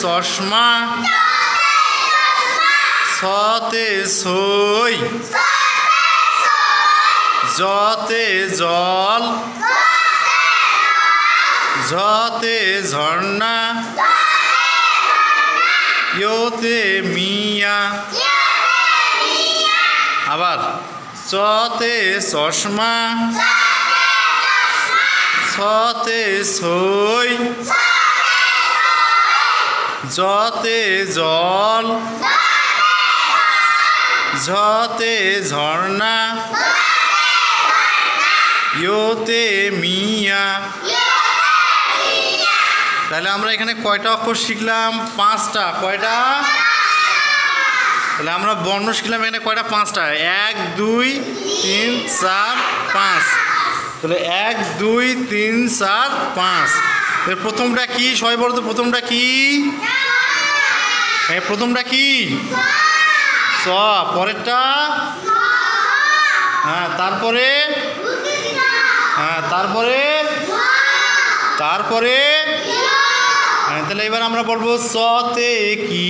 চশমা ছতে সই জতে জল ঝতে ঝর্ণা ইয়োতে মিয়া। আবার চতে চশমা ছতে সই জতে জল ঝতে ঝর্ণা ইয়োতে মিয়া। তাহলে আমরা এখানে কয়টা অক্ষর শিখলাম? 5টা। কয়টা? তাহলে আমরা বর্ণ শিখলাম এখানে কয়টা? 5টা। 1 2 3 4 5। তাহলে 1 2 3 4 5। এর প্রথমটা কি? সবাই বলো তো প্রথমটা কি? হ্যাঁ, প্রথমটা কি? স। পরেরটা? হ্যাঁ, তারপরে? হ্যাঁ, তারপরে? তারপরে? হ্যাঁ, তাহলে এবার আমরা বলবো সতে কি?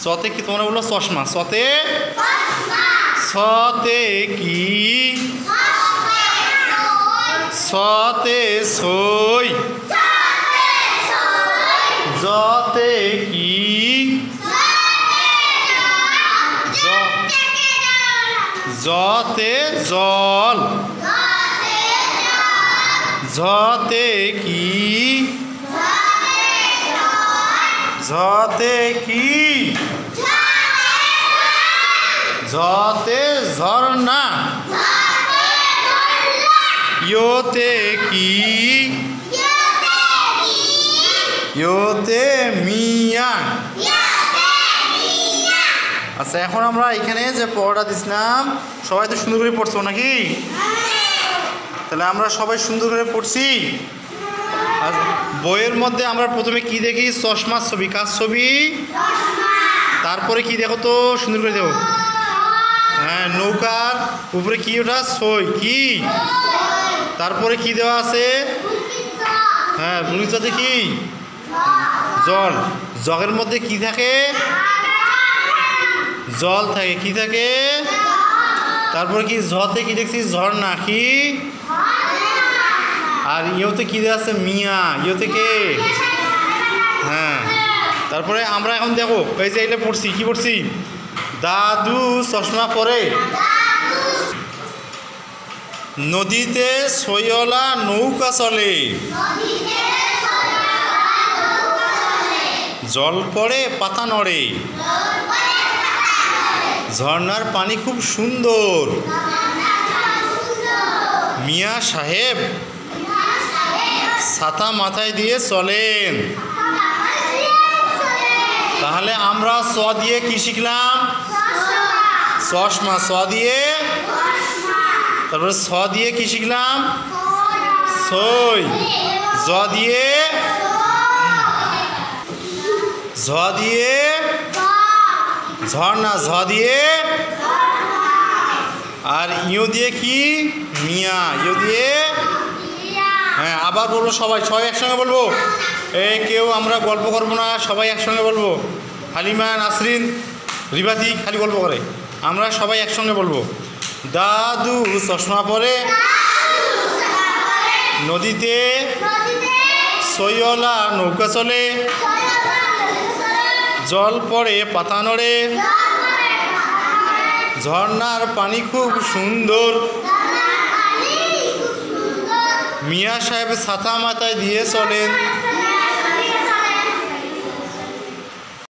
সতে কি? তোমরা বলো চশমা। সতে? সতে কি? সতে সই জতে কি? জতে জল ঝতে কি? ঝতে কি? ঝতে ঝর্ণা ইয়োতে কি? ইয়োতে মিয়া। আচ্ছা, এখন আমরা এখানে যে পড়াটা দিছিলাম সবাই তো সুন্দর করে পড়ছো নাকি? তাহলে আমরা সবাই সুন্দর করে পড়ছি। আর বইয়ের মধ্যে আমরা প্রথমে কি দেখি? চশমার ছবি। কার ছবি? তারপরে কি দেখো তো? সুন্দর করে দেখো। হ্যাঁ, নৌকার উপরে কি ওটা? সই। কি? তারপরে কি দেওয়া আছে? হ্যাঁ, বুঝতে কি? জল। জগের মধ্যে কি থাকে? জল থাকে। কি থাকে? তারপরে কি? ঝতে কি দেখছি? ঝর্ণা। কি? আর ইয়োতে কি দেওয়া আছে? মিয়া। ইয়োতে কে? হ্যাঁ, তারপরে আমরা এখন দেখো এই যে এটা পড়ছি। কি পড়ছি? দাদু চশমা পরে নদীতে সইওয়ালা নৌকা চলে জল পড়ে পাতা নড়ে ঝর্ণার পানি খুব সুন্দর মিয়া সাহেব ছাতা মাথায় দিয়ে চলেন। তাহলে আমরা স দিয়ে কি শিখলাম? চশমা। স দিয়ে তারপরে স দিয়ে কি শিখলাম? সই। জ দিয়ে ঝ দিয়ে ঝর্ণা। ঝ দিয়ে আর ইও দিয়ে কি? মিয়া। ইও দিয়ে হ্যাঁ, আবার বলবো সবাই একসঙ্গে বলবো। কেউ আমরা গল্প করবো না, সবাই একসঙ্গে বলবো। হালিমা, নাসরিন, রিবাতি খালি গল্প করে, আমরা সবাই একসঙ্গে বলবো। দাদু চশমা পরে নদীতে সইওয়ালা নৌকা চলে জল পড়ে পাতা নড়ে ঝর্ণার পানি খুব সুন্দর মিয়া সাহেব ছাতা মাথায় দিয়ে চলেন।